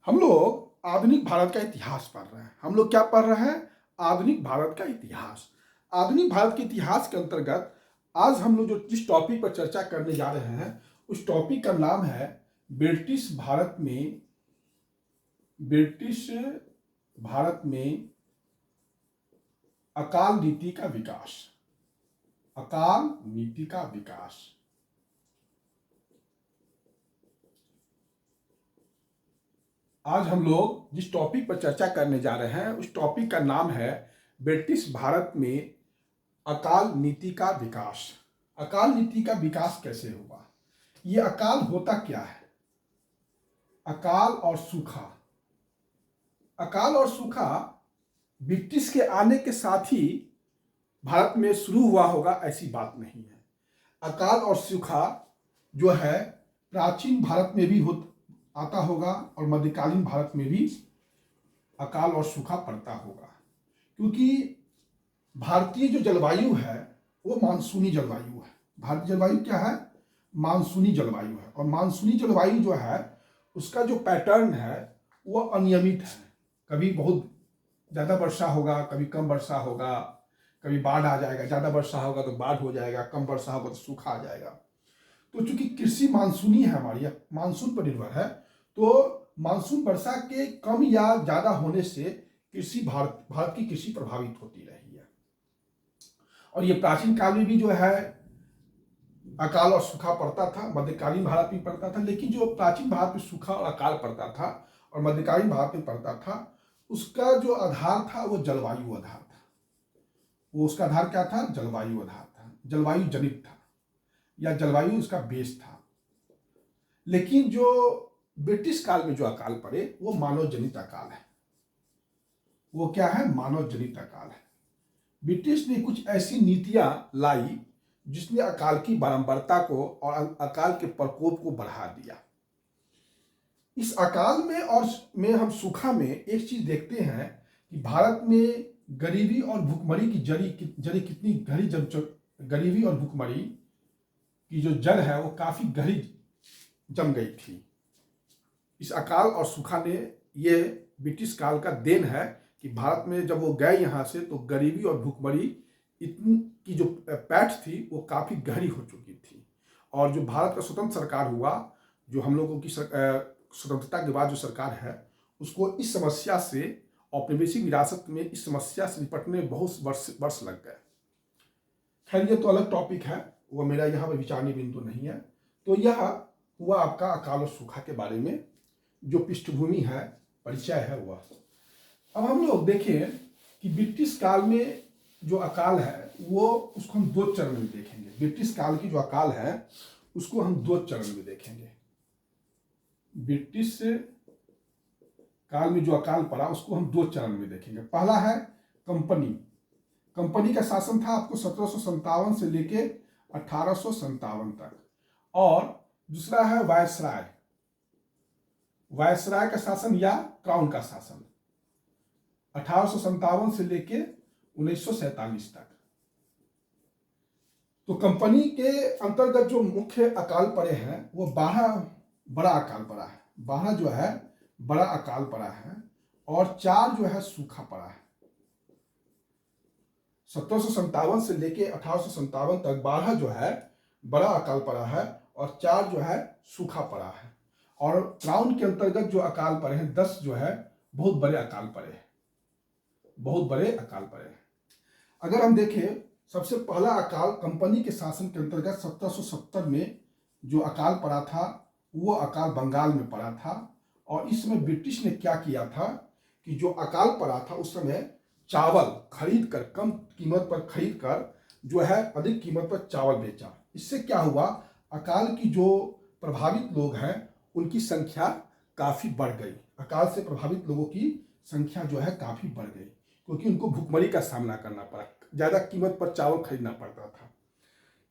हम लोग आधुनिक भारत का इतिहास पढ़ रहे हैं। हम लोग क्या पढ़ रहे हैं? आधुनिक भारत का इतिहास। आधुनिक भारत के इतिहास के अंतर्गत आज हम लोग जो जिस टॉपिक पर चर्चा करने जा रहे हैं उस टॉपिक का नाम है ब्रिटिश भारत में अकाल नीति का विकास। अकाल नीति का विकास। आज हम लोग जिस टॉपिक पर चर्चा करने जा रहे हैं उस टॉपिक का नाम है ब्रिटिश भारत में अकाल नीति का विकास। अकाल नीति का विकास कैसे हुआ? ये अकाल होता क्या है? अकाल और सूखा। अकाल और सूखा ब्रिटिश के आने के साथ ही भारत में शुरू हुआ होगा ऐसी बात नहीं है। अकाल और सूखा जो है प्राचीन भारत में भी आता होगा और मध्यकालीन भारत में भी अकाल और सूखा पड़ता होगा, क्योंकि भारतीय जो जलवायु है वो मानसूनी जलवायु है। भारतीय जलवायु क्या है? मानसूनी जलवायु है। और मानसूनी जलवायु जो है उसका जो पैटर्न है वो अनियमित है। कभी बहुत ज़्यादा वर्षा होगा, कभी कम वर्षा होगा, कभी बाढ़ आ जाएगा। ज़्यादा वर्षा होगा तो बाढ़ हो जाएगा, कम वर्षा होगा तो सूखा आ जाएगा। तो चूंकि कृषि मानसूनी है, हमारी मानसून पर निर्भर है, तो मानसून वर्षा के कम या ज़्यादा होने से भारत की कृषि प्रभावित होती रही है। और ये प्राचीन काल में भी जो है अकाल और सूखा पड़ता था, मध्यकालीन भारत में पड़ता था। लेकिन जो प्राचीन भारत में सूखा और अकाल पड़ता था और मध्यकालीन भारत में पड़ता था, उसका जो आधार था वो जलवायु आधार था। वो उसका आधार क्या था? जलवायु आधार था, जलवायु जनित था, या जलवायु उसका बेस था। लेकिन जो ब्रिटिश काल में जो अकाल पड़े वो मानव जनित अकाल है। वो क्या है? मानव जनित अकाल है। ब्रिटिश ने कुछ ऐसी नीतियां लाई जिसने अकाल की बारंबारता को और अकाल के प्रकोप को बढ़ा दिया। इस अकाल में और में हम सूखा में एक चीज देखते हैं कि भारत में गरीबी और भुखमरी की जड़ी कितनी गहरी गरीबी और भुखमरी की जो जड़ है वो काफी गहरी जम गई थी। इस अकाल और सूखा ने ये ब्रिटिश काल का देन है कि भारत में जब वो गए यहाँ से तो गरीबी और भुखमरी इतनी की जो पैठ थी वो काफ़ी गहरी हो चुकी थी। और जो भारत का स्वतंत्र सरकार हुआ, जो हम लोगों की स्वतंत्रता के बाद जो सरकार है, उसको इस समस्या से, औपनिवेशिक विरासत में इस समस्या से निपटने में बहुत वर्ष लग गए। खैर ये तो अलग टॉपिक है, वो मेरा यहाँ पर विचारने बिंदु नहीं है। तो यह हुआ आपका अकाल और सूखा के बारे में जो पृष्ठभूमि है, परिचय है वह। अब हम लोग देखें कि ब्रिटिश काल में जो अकाल है वो उसको हम दो चरण में देखेंगे। ब्रिटिश काल की जो अकाल है उसको हम दो चरण में देखेंगे। ब्रिटिश काल में जो अकाल पड़ा उसको हम दो चरण में देखेंगे। पहला है कंपनी का शासन था आपको 1757 से लेके 1857 तक। और दूसरा है वायसराय का शासन या क्राउन का शासन 1857 से लेके 1947 तक। तो कंपनी के अंतर्गत जो मुख्य अकाल पड़े हैं वो 12 बड़ा अकाल पड़ा है। 12 जो है बड़ा अकाल पड़ा है और 4 जो है सूखा पड़ा है। 1757 से लेके 1857 तक 12 जो है बड़ा अकाल पड़ा है और 4 जो है सूखा पड़ा है। और क्राउन के अंतर्गत जो अकाल पड़े हैं 10 जो है बहुत बड़े अकाल पड़े हैं, बहुत बड़े अकाल पड़े हैं। अगर हम देखें सबसे पहला अकाल कंपनी के शासन के अंतर्गत 1770 में जो अकाल पड़ा था वो अकाल बंगाल में पड़ा था। और इस समय ब्रिटिश ने क्या किया था कि जो अकाल पड़ा था उस समय चावल खरीद कर, कम कीमत पर खरीद कर जो है अधिक कीमत पर चावल बेचा। इससे क्या हुआ? अकाल की जो प्रभावित लोग हैं उनकी संख्या काफ़ी बढ़ गई। अकाल से प्रभावित लोगों की संख्या जो है काफ़ी बढ़ गई, क्योंकि उनको भुखमरी का सामना करना पड़ा, ज़्यादा कीमत पर चावल खरीदना पड़ता था।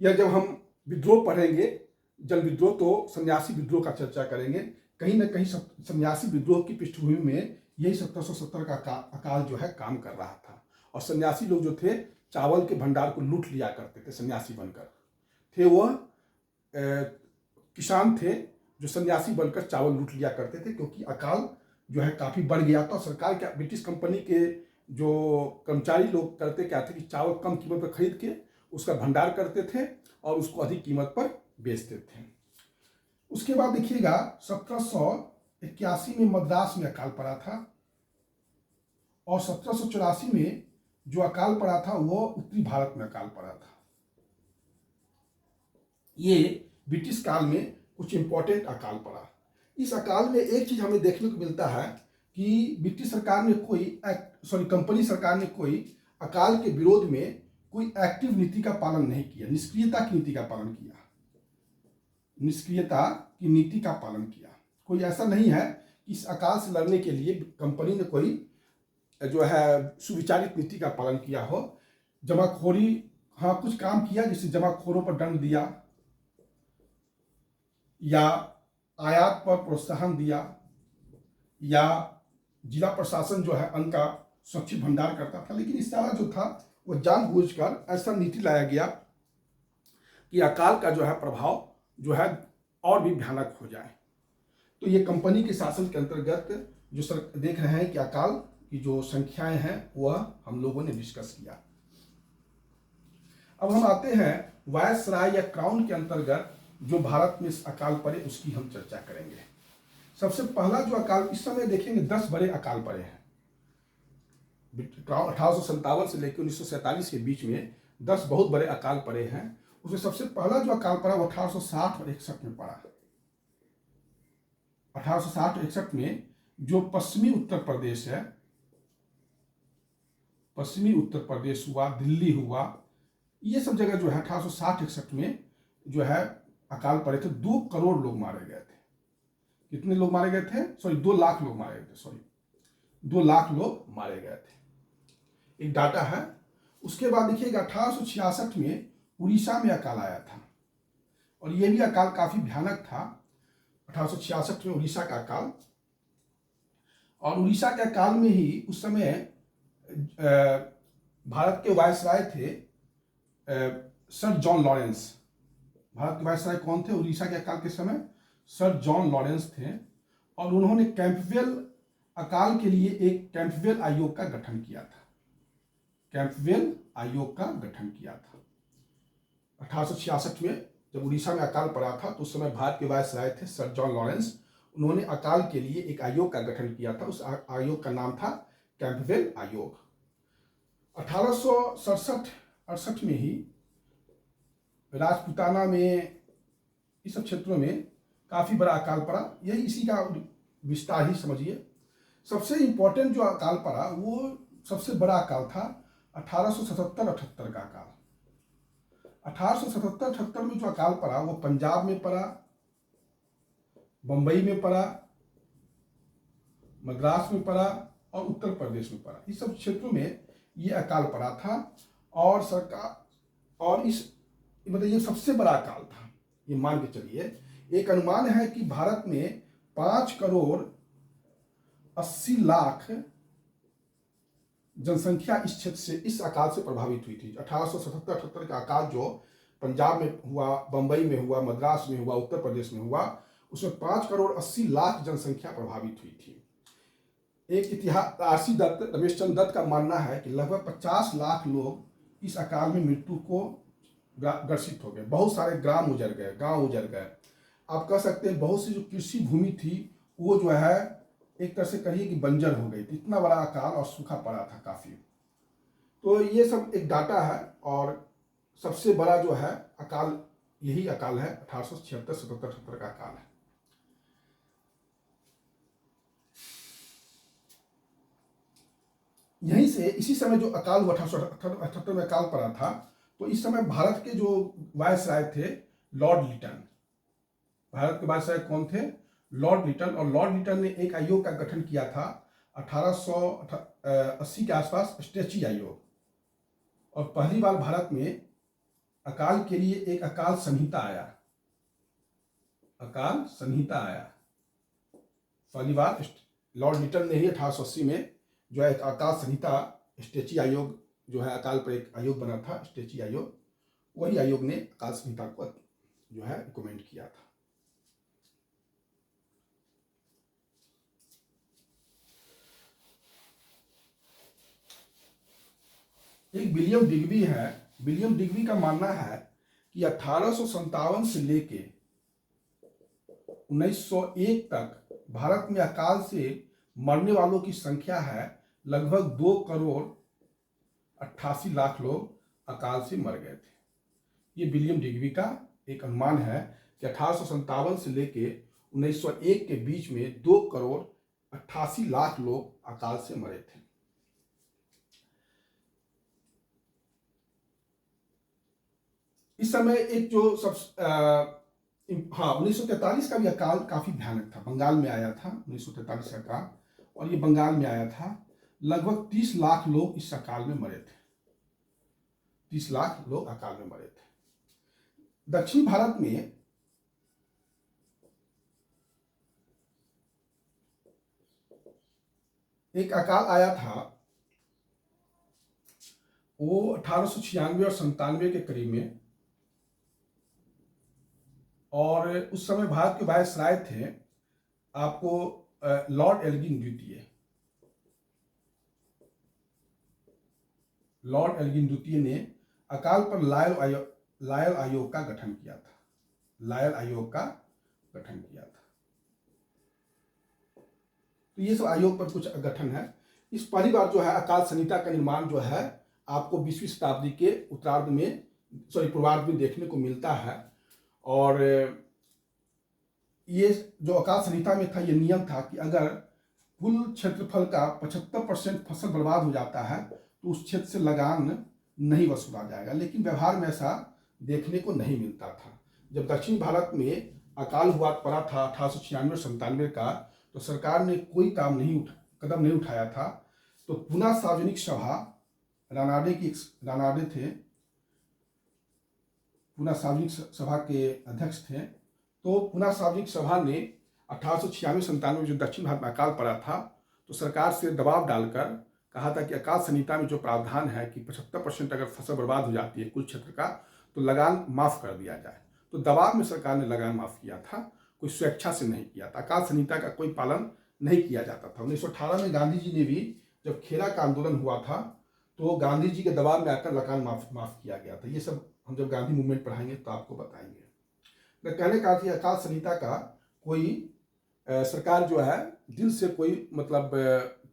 या जब हम विद्रोह पढ़ेंगे, जल विद्रोह, तो सन्यासी विद्रोह का चर्चा करेंगे। कहीं ना कहीं सन्यासी विद्रोह की पृष्ठभूमि में यही 1770 का अकाल जो है काम कर रहा था। और सन्यासी लोग जो थे चावल के भंडार को लूट लिया करते थे। सन्यासी बनकर थे वह किसान थे जो सन्यासी बनकर चावल लूट लिया करते थे, क्योंकि अकाल जो है काफ़ी बढ़ गया था। सरकार क्या, ब्रिटिश कंपनी के जो कर्मचारी लोग करते क्या थे कि चावल कम कीमत पर खरीद के उसका भंडार करते थे और उसको अधिक कीमत पर बेचते थे। उसके बाद देखिएगा 1781 में मद्रास में अकाल पड़ा था और 1784 में जो अकाल पड़ा था वो उत्तरी भारत में अकाल पड़ा था। ये ब्रिटिश काल में कुछ इंपॉर्टेंट अकाल पड़ा। इस अकाल में एक चीज हमें देखने को मिलता है कि ब्रिटिश सरकार ने कंपनी सरकार ने कोई अकाल के विरोध में कोई एक्टिव नीति का पालन नहीं किया, निष्क्रियता की नीति का पालन किया, निष्क्रियता की नीति का पालन किया। कोई ऐसा नहीं है कि इस अकाल से लड़ने के लिए कंपनी ने कोई जो है सुविचारित नीति का पालन किया हो। जमाखोरी, हाँ कुछ काम किया, जैसे जमाखोरों पर दंड दिया या आयात पर प्रोत्साहन दिया या जिला प्रशासन जो है अन्न का सुरक्षित भंडार करता था। लेकिन इस सारा जो था वो जानबूझकर ऐसा नीति लाया गया कि अकाल का जो है प्रभाव जो है और भी भयानक हो जाए। तो ये कंपनी के शासन के अंतर्गत जो सर देख रहे हैं कि अकाल की जो संख्याएं हैं वह हम लोगों ने डिस्कस किया। अब हम आते हैं वायसराय या क्राउन के अंतर्गत जो भारत में अकाल पड़े उसकी हम चर्चा करेंगे। सबसे पहला जो अकाल इस समय देखेंगे 10 बड़े अकाल पड़े हैं। 1857 से लेकर 1947 के बीच में 10 बहुत बड़े अकाल पड़े हैं। उसमें सबसे पहला जो अकाल पड़ा वो 1860 और 61 में पड़ा। 1860 और 61 में जो पश्चिमी उत्तर प्रदेश है, पश्चिमी उत्तर प्रदेश हुआ, दिल्ली हुआ, ये सब जगह जो है 1860-61 में जो है अकाल पड़े थे। 2 करोड़ लोग मारे गए थे। कितने लोग मारे गए थे? 2 लाख लोग मारे गए थे। 2 लाख लोग मारे गए थे, एक डाटा है। उसके बाद देखिएगा 1866 में उड़ीसा में अकाल आया था और यह भी अकाल काफी भयानक था। 1866 में उड़ीसा का अकाल, और उड़ीसा के अकाल में ही उस समय भारत के वायसराय थे सर जॉन लॉरेंस। भारत के वायसराय कौन थे उड़ीसा के अकाल के समय? सर जॉन लॉरेंस थे और उन्होंने कैंपवेल अकाल के लिए एक कैंपवेल आयोग का गठन किया था। कैंपवेल आयोग का गठन किया था 1866 में जब उड़ीसा में अकाल पड़ा था। तो उस समय भारत के वायसराय थे सर जॉन लॉरेंस। उन्होंने अकाल के लिए एक आयोग का गठन किया था। उस आयोग का नाम था कैंपवेल आयोग। 1867-68 में ही राजपूताना में, इस सब क्षेत्रों में काफी बड़ा अकाल पड़ा। यही इसी का विस्तार ही समझिए। सबसे इंपॉर्टेंट जो अकाल पड़ा वो सबसे बड़ा अकाल था 1877-78 का अकाल। 1877-78 में जो अकाल पड़ा वो पंजाब में पड़ा, बंबई में पड़ा, मद्रास में पड़ा और उत्तर प्रदेश में पड़ा। इस सब क्षेत्रों में ये अकाल पड़ा था और सरकार, और इस मतलब ये सबसे बड़ा अकाल था। ये मान के चलिए, एक अनुमान है कि भारत में 5 करोड़ 80 लाख जनसंख्या इस क्षेत्र से, इस अकाल से प्रभावित हुई थी। 1877-78 का अकाल जो पंजाब में हुआ, बंबई में हुआ, मद्रास में हुआ, उत्तर प्रदेश में हुआ, उसमें 5 करोड़ 80 लाख जनसंख्या प्रभावित हुई थी। एक इतिहासी दत्त, रमेश चंद्र दत्त का मानना है कि लगभग 50 लाख लोग इस अकाल में मृत्यु को ग्रसित हो गए। बहुत सारे ग्राम उजड़ गए, गांव उजड़ गए। आप कह सकते हैं बहुत सी जो कृषि भूमि थी वो जो है एक तरह से कहिए कि बंजर हो गई थी। इतना बड़ा अकाल और सूखा पड़ा था काफी। तो ये सब एक डाटा है और सबसे बड़ा जो है अकाल यही अकाल है। 1876, 77, 78 का अकाल है। यहीं से इसी समय जो अकाल हुआ 1878 में अकाल पड़ा था, तो इस समय भारत के जो वायसराय थे लॉर्ड लिटन। भारत के वायसराय कौन थे? लॉर्ड लिटन। और लॉर्ड लिटन ने एक आयोग का गठन किया था 1880 के आसपास, स्ट्रेची आयोग। और पहली बार भारत में अकाल के लिए एक अकाल संहिता आया। अकाल संहिता आया पहली बार लॉर्ड लिटन ने ही 1880 में जो है एक अकाल संहिता, स्ट्रेची आयोग जो है अकाल पर एक आयोग बना था, स्ट्रेची आयोग, वही आयोग ने अकाल संहिता को जो है रिकमेंड किया था। एक विलियम डिग्बी है। विलियम डिग्बी का मानना है कि 1857 से लेके 1901 तक भारत में अकाल से मरने वालों की संख्या है लगभग 2,88,00,000 लोग अकाल से मर गए थे। ये विलियम डिग्बी का एक अनुमान है कि 1857 से लेके 1901 के बीच में 2,88,00,000 लोग अकाल से मरे थे। इस समय एक जो सब 1943 का भी अकाल काफी भयानक था। बंगाल में आया था 1943 का अकाल, और ये बंगाल में आया था। लगभग 30 लाख लोग इस अकाल में मरे थे। 30 लाख लोग अकाल में मरे थे। दक्षिण भारत में एक अकाल आया था, वो 1896 और 97 के करीब में, और उस समय भारत के वायसराय थे आपको लॉर्ड एल्गिन द्वितीय। लॉर्ड एल्गिन द्वितीय ने अकाल पर लायल आयोग का गठन किया था। लायल आयोग का गठन किया था। तो ये सब आयोग पर कुछ गठन है। इस पहली बार जो है अकाल संहिता का निर्माण जो है आपको 20वीं शताब्दी के पूर्वार्ध में देखने को मिलता है। और ये जो अकाल संहिता में था, ये नियम था कि अगर कुल क्षेत्रफल का 75% फसल बर्बाद हो जाता है तो उस क्षेत्र से लगान नहीं वसूला जाएगा। लेकिन व्यवहार में ऐसा देखने को नहीं मिलता था। जब दक्षिण भारत में अकाल हुआ पड़ा था 1896 और 97 का, तो सरकार ने कोई कदम नहीं उठाया था। तो पुनः सार्वजनिक सभा, रानाडे थे, पुनः सार्वजनिक सभा के अध्यक्ष थे। तो पुनः सार्वजनिक सभा ने 1896-97 में जो दक्षिण भारत में अकाल पड़ा था, तो सरकार से दबाव डालकर कहा था कि अकाल संहिता में जो प्रावधान है कि 75% अगर फसल बर्बाद हो जाती है कुल क्षेत्र का, तो लगान माफ कर दिया जाए। तो दबाव में सरकार ने लगान माफ किया था, कोई स्वेच्छा से नहीं किया था। अकाल संहिता का कोई पालन नहीं किया जाता था। 1918 में गांधी जी ने भी, जब खेरा का आंदोलन हुआ था, तो गांधी जी के दबाव में आकर लगान माफ किया गया था। ये सब हम जब गांधी मूवमेंट पढ़ाएंगे तो आपको बताएंगे। मैं कहने का कि अकाल संहिता का कोई सरकार जो है दिल से कोई मतलब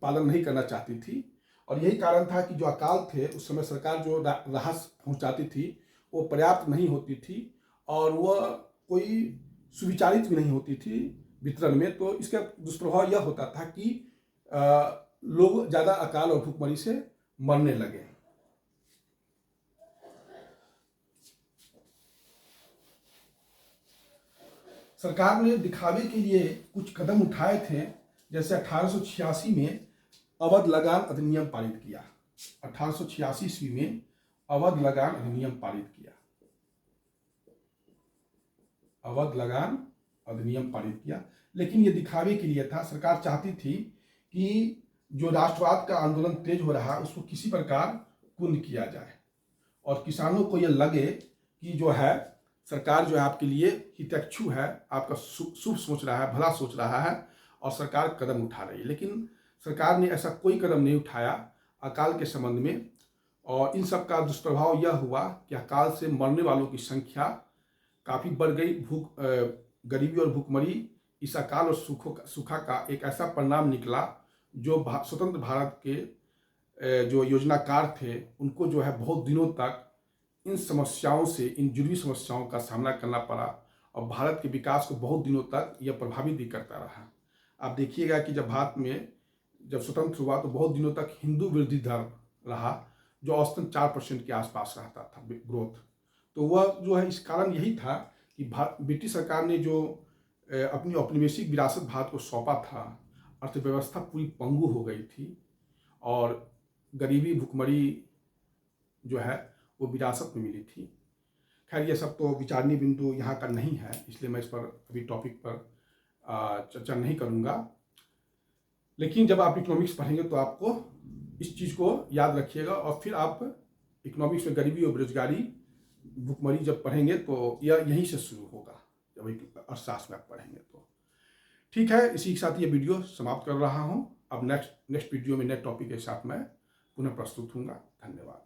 पालन नहीं करना चाहती थी। और यही कारण था कि जो अकाल थे उस समय सरकार जो राहत पहुंचाती थी वो पर्याप्त नहीं होती थी, और वह कोई सुविचारित भी नहीं होती थी वितरण में। तो इसका दुष्प्रभाव यह होता था कि लोग ज़्यादा अकाल और भूखमरी से मरने लगे। सरकार ने दिखावे के लिए कुछ कदम उठाए थे, जैसे 1886 में अवध लगान अधिनियम पारित किया। 1886 ईस्वी में अवध लगान अधिनियम पारित किया। अवध लगान अधिनियम पारित किया, लेकिन ये दिखावे के लिए था। सरकार चाहती थी कि जो राष्ट्रवाद का आंदोलन तेज हो रहा है उसको किसी प्रकार कुंद किया जाए, और किसानों को यह लगे कि जो है सरकार जो है आपके लिए हितैषी है, आपका शुभ सोच रहा है, भला सोच रहा है, और सरकार कदम उठा रही है। लेकिन सरकार ने ऐसा कोई कदम नहीं उठाया अकाल के संबंध में। और इन सब का दुष्प्रभाव यह हुआ कि अकाल से मरने वालों की संख्या काफ़ी बढ़ गई। गरीबी और भूखमरी इस अकाल और सूखा का एक ऐसा परिणाम निकला जो स्वतंत्र भारत के जो योजनाकार थे उनको जो है बहुत दिनों तक इन समस्याओं से, इन जुड़वी समस्याओं का सामना करना पड़ा, और भारत के विकास को बहुत दिनों तक यह प्रभावित भी करता रहा। आप देखिएगा कि जब भारत में जब स्वतंत्र हुआ तो बहुत दिनों तक हिंदू वृद्धि दर रहा, जो औसतन 4% के आसपास रहता था ग्रोथ। तो वह जो है इस कारण यही था कि ब्रिटिश सरकार ने जो अपनी औपनिवेशिक विरासत भारत को सौंपा था, अर्थव्यवस्था पूरी पंगु हो गई थी, और गरीबी भुखमरी जो है वो विरासत में मिली थी। खैर ये सब तो विचारणीय बिंदु यहाँ का नहीं है, इसलिए मैं इस पर अभी टॉपिक पर चर्चा नहीं करूँगा। लेकिन जब आप इकोनॉमिक्स पढ़ेंगे तो आपको इस चीज़ को याद रखिएगा, और फिर आप इकोनॉमिक्स में गरीबी और बेरोजगारी, भुखमरी जब पढ़ेंगे तो यह यहीं से शुरू होगा, जब अर्थशास्त्र में आप पढ़ेंगे तो। ठीक है, इसी के साथ ये वीडियो समाप्त कर रहा हूँ। अब नेक्स्ट वीडियो में नए टॉपिक के साथ मैं पुनः प्रस्तुत हूँगा। धन्यवाद।